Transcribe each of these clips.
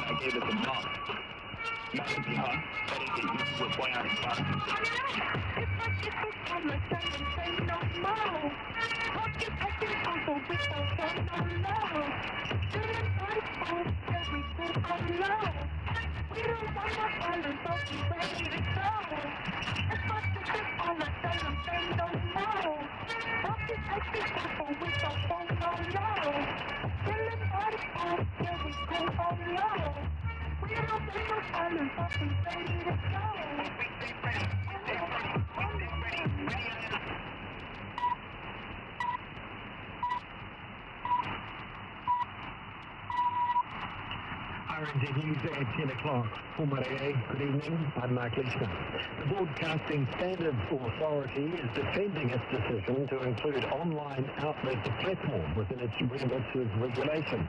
I gave it a knock. Melody, huh? Melody, you were going out of class. RNZ News at 10 o'clock. Good evening, I'm Mark Leishman. The Broadcasting Standards Authority is defending its decision to include online outlets a platform within its remit of regulation.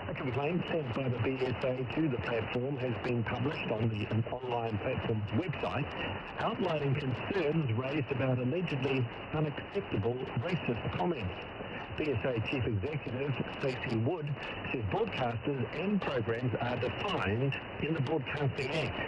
A complaint sent by the BSA to the platform has been published on the online platform's website, outlining concerns raised about allegedly unacceptable racist comments. BSA Chief Executive Stacey Wood says broadcasters and programs are defined in the Broadcasting Act.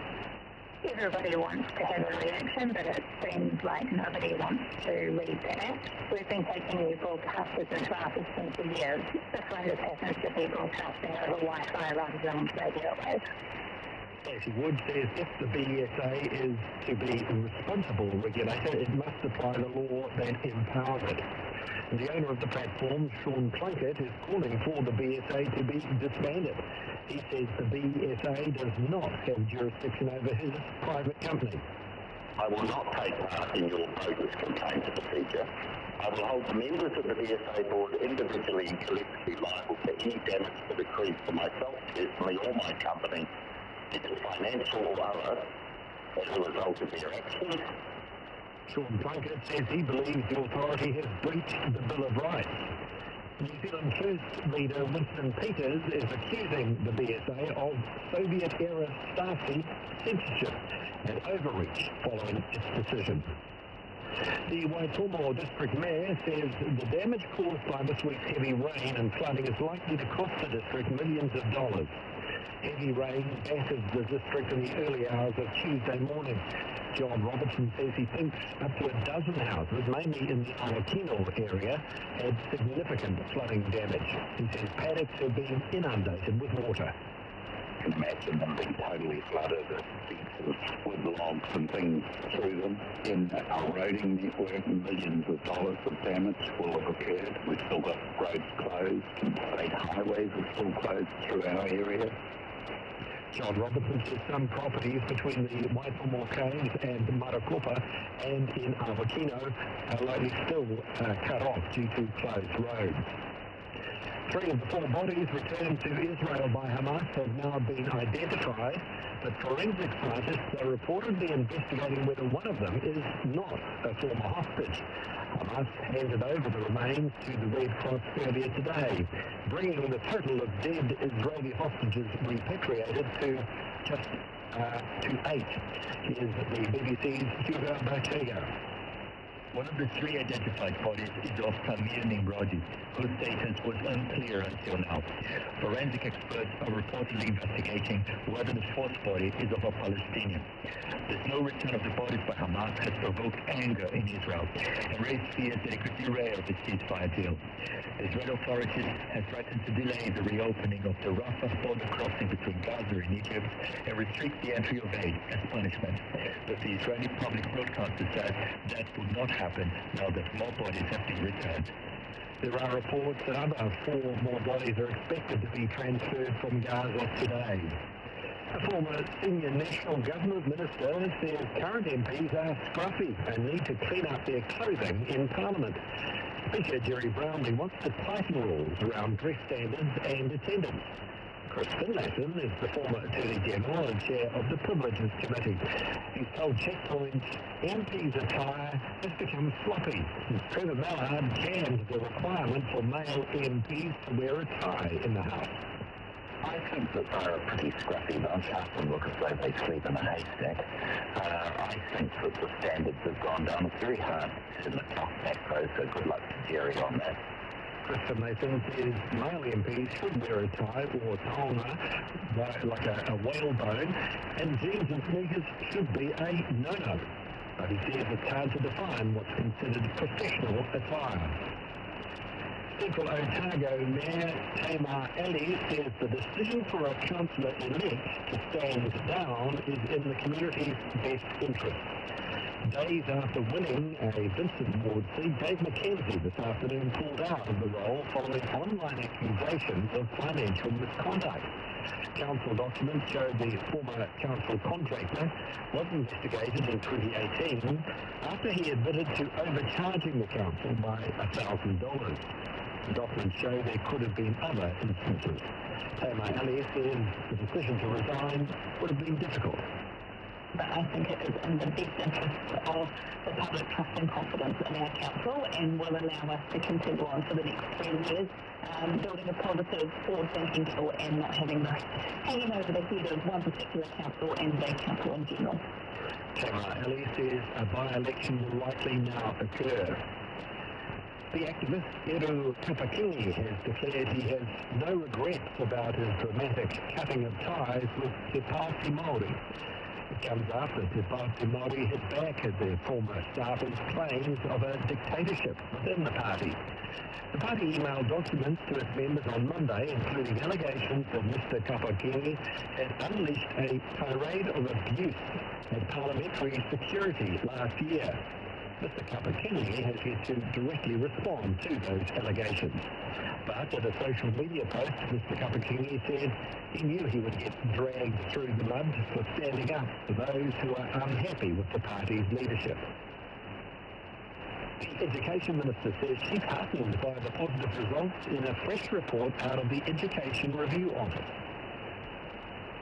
Everybody wants to have a reaction, but it seems like nobody wants to read the act. We've been taking new broadcasters into our system for years. This one just happens to be broadcasting over Wi-Fi rather than radio waves. Stacey Wood says if the BSA is to be a responsible regulator, it must apply the law that empowers it. The owner of the platform, Sean Plunkett, is calling for the BSA to be disbanded. He says the BSA does not have jurisdiction over his private company. I will not take part in your bogus complaint procedure. I will hold the members of the BSA board individually and collectively liable for any damage that accrues to myself personally or my company, either financial or other, as a result of their actions. Sean Plunkett says he believes the authority has breached the Bill of Rights. New Zealand First leader Winston Peters is accusing the BSA of Soviet-era Stasi censorship and overreach following its decision. The Waitomo District Mayor says the damage caused by this week's heavy rain and flooding is likely to cost the district millions of dollars. Heavy rain battered the district in the early hours of Tuesday morning. John Robertson says he thinks up to a dozen houses, mainly in the Awakino area, had significant flooding damage. He says paddocks have been inundated with water. You can imagine them being totally flooded, fences with logs and things through them. In our roading network, millions of dollars of damage will have occurred. We've still got roads closed, and state highways are still closed through our area. John Robertson says some properties between the Waitomo Caves and Marakopa and in Awakino are likely still cut off due to closed roads. 3 of the 4 bodies returned to Israel by Hamas have now been identified, but forensic scientists are reportedly investigating whether one of them is not a former hostage. Hamas handed over the remains to the Red Cross earlier today, bringing the total of dead Israeli hostages repatriated to just to 8. Here's the BBC's Hugo Bartega. One of the 3 identified bodies is of Samir Nimrodi, whose status was unclear until now. Forensic experts are reportedly investigating whether the 4th body is of a Palestinian. The slow return of the bodies by Hamas has provoked anger in Israel and raised fears that it could derail the ceasefire deal. The Israeli authorities have threatened to delay the reopening of the Rafah border crossing between Gaza and Egypt and restrict the entry of aid as punishment. But the Israeli public broadcaster said that would not happen now that more bodies have been returned. There are reports that other 4 more bodies are expected to be transferred from Gaza today. A former senior National Government Minister says current MPs are scruffy and need to clean up their clothing in Parliament. Speaker Jerry Brownlee wants to tighten rules around dress standards and attendance. Chris Finlayson is the former Attorney General and chair of the Privileges Committee. He's told Checkpoint MPs' attire has become sloppy. Trevor Mallard canned the requirement for male MPs to wear a tie in the House. I think that they're a pretty scruffy bunch. Half them look as though they sleep in a haystack. I think that the standards have gone down. It's very hard to turn the clock back though, so good luck to Jerry on that. Christopher Mason says male MPs should wear a tie or taonga, like a whalebone, and jeans and sneakers should be a no-no. But he says it's hard to define what's considered professional attire. Central Otago Mayor Tamar Ali says the decision for a councillor-elect to stand down is in the community's best interest. Days after winning a Vincent Ward seat, Dave McKenzie this afternoon pulled out of the role following online accusations of financial misconduct. Council documents show the former council contractor was investigated in 2018 after he admitted to overcharging the council by $1,000. The documents show there could have been other instances. Tamar Ali says the decision to resign would have been difficult. But I think it is in the best interest of the public trust and confidence in our council and will allow us to continue on for the next 3 years, building a positive forward-thinking tool and not having this hanging over the head of one particular council and the council in general. Tamar Ali says a by-election will likely now occur. The activist Eru Kapakingi has declared he has no regrets about his dramatic cutting of ties with Te Pāti Māori. It comes after Te Pāti Māori hit back at their former staffer's claims of a dictatorship within the party. The party emailed documents to its members on Monday, including allegations that Mr. Kapakingi had unleashed a tirade of abuse at parliamentary security last year. Mr. Kapakingi has yet to directly respond to those allegations. But in a social media post, Mr. Kapakingi said he knew he would get dragged through the mud for standing up for those who are unhappy with the party's leadership. The Education Minister says she's heartened by the positive results in a fresh report out of the Education Review Office.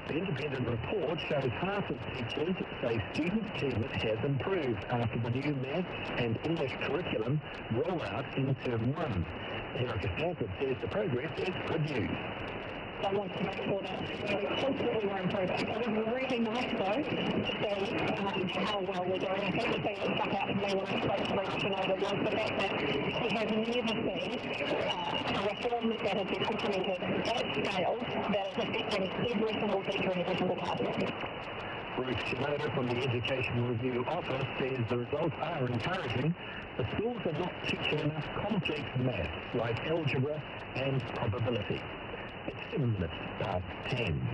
The independent report shows half of teachers say student achievement has improved after the new maths and English curriculum roll out in Term 1. Erica Stanford says the progress is good news. I want to make sure that we constantly were improving. It was really nice, though, to see how well we're doing. I think the thing that stuck out to me when I spoke to Rich Shinoda was the fact that he has never seen a reform that has been implemented at scale that is affecting every single teacher in every single classroom. Ruth Shinoda from the Education Review Office says the results are encouraging. The schools are not teaching enough complex maths like algebra and probability. It's 7 minutes past 10.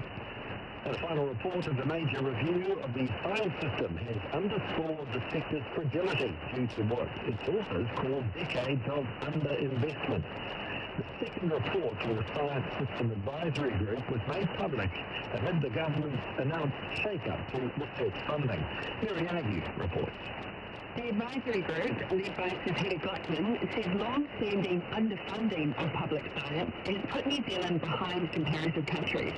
And a final report of the major review of the science system has underscored the sector's fragility due to what its authors call decades of underinvestment. The second report from the Science System Advisory Group was made public amid the government's announced shake-up to research funding. Mary Agnew reports. The advisory group, led by Sir Peter Gluckman, said long-standing underfunding of public science has put New Zealand behind comparative countries.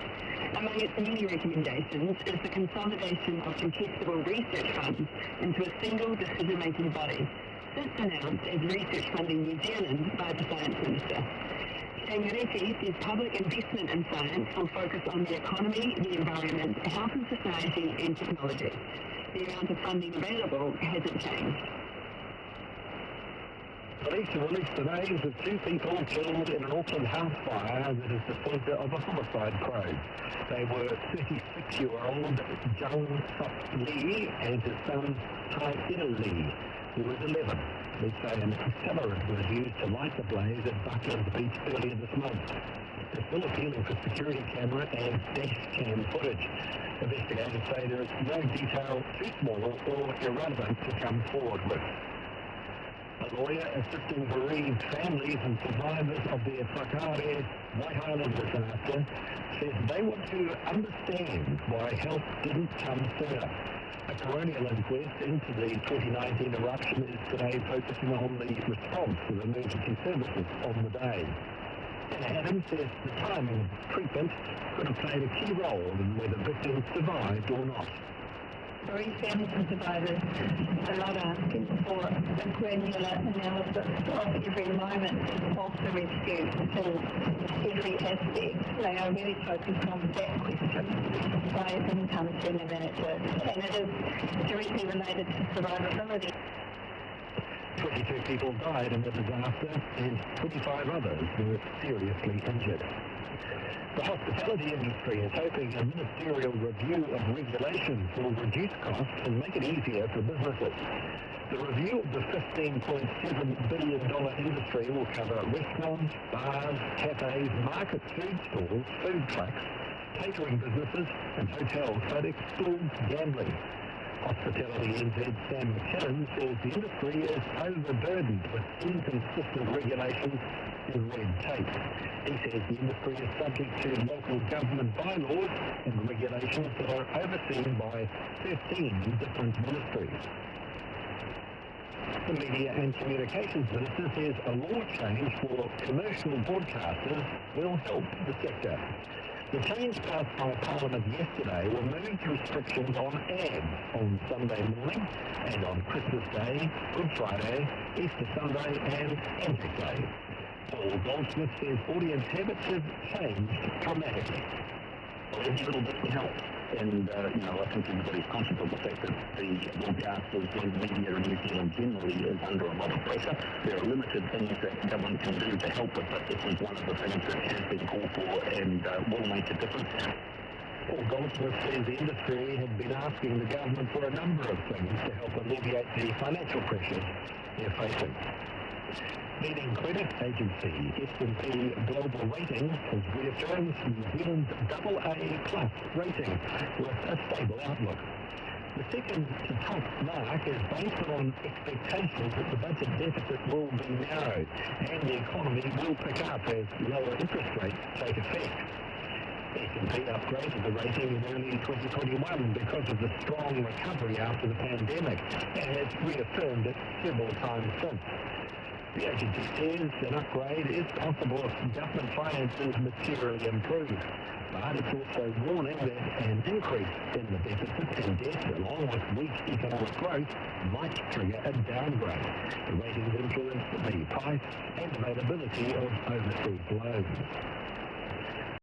Among its many recommendations is the consolidation of contestable research funds into a single decision-making body, this announced as Research Funding New Zealand by the Science Minister. Sangharetti says public investment in science will focus on the economy, the environment, health and society and technology. The amount of funding available hasn't changed. Police have released the names of 2 people killed in an Auckland house fire that is the centre of a homicide probe. They were 36-year-old Jung Suk Lee and his son Tai Ida Lee, who was 11. They say an accelerant was used to light the blaze at Bucklands Beach earlier this month. They're still appealing for security camera and dash cam footage. Investigators say there is no detail too small or irrelevant to come forward with. A lawyer assisting bereaved families and survivors of the Whakaare White Island disaster says they want to understand why help didn't come sooner. A coronial inquest into the 2019 eruption is today focusing on the response of emergency services on the day. Anna Adams says the timing of treatment could have played a key role in whether victims survived or not. Bereaved families and survivors are not asking for a granular analysis of every moment of the rescue in every aspect. They are really focused on that question. Why it didn't come sooner than it did. And it is directly related to survivability. 22 people died in the disaster and 25 others were seriously injured. The hospitality industry is hoping a ministerial review of regulations will reduce costs and make it easier for businesses. The review of the $15.7 billion industry will cover restaurants, bars, cafes, market food stalls, food trucks, catering businesses and hotels, but excludes gambling. Hospitality NZ Sam McKinnon says the industry is overburdened with inconsistent regulations and red tape. He says the industry is subject to local government bylaws and regulations that are overseen by 13 different ministries. The Media and Communications Minister says a law change for commercial broadcasters will help the sector. The change passed by Parliament yesterday removed restrictions on ads on Sunday morning and on Christmas Day, Good Friday, Easter Sunday and Anzac Day. Paul Goldsmith says audience habits have changed dramatically. Well, every little bit can help. And, I think everybody's conscious of the fact that the broadcasters and the media in New Zealand generally is under a lot of pressure. There are limited things that government can do to help it, but this is one of the things that has been called for and will make a difference. Paul Goldsmith says the industry had been asking the government for a number of things to help alleviate the financial pressures they're facing. Leading credit agency S&P Global Ratings has reaffirmed New Zealand's AA+ rating with a stable outlook. The second to top mark is based on expectations that the budget deficit will be narrowed and the economy will pick up as lower interest rates take effect. S&P upgraded the rating in early 2021 because of the strong recovery after the pandemic and has reaffirmed it several times since. The agency says an upgrade is possible if government finances materially improve, but it's also warning that an increase in the deficit and debt along with weak economic growth might trigger a downgrade. The ratings influence the price and availability of overseas loans.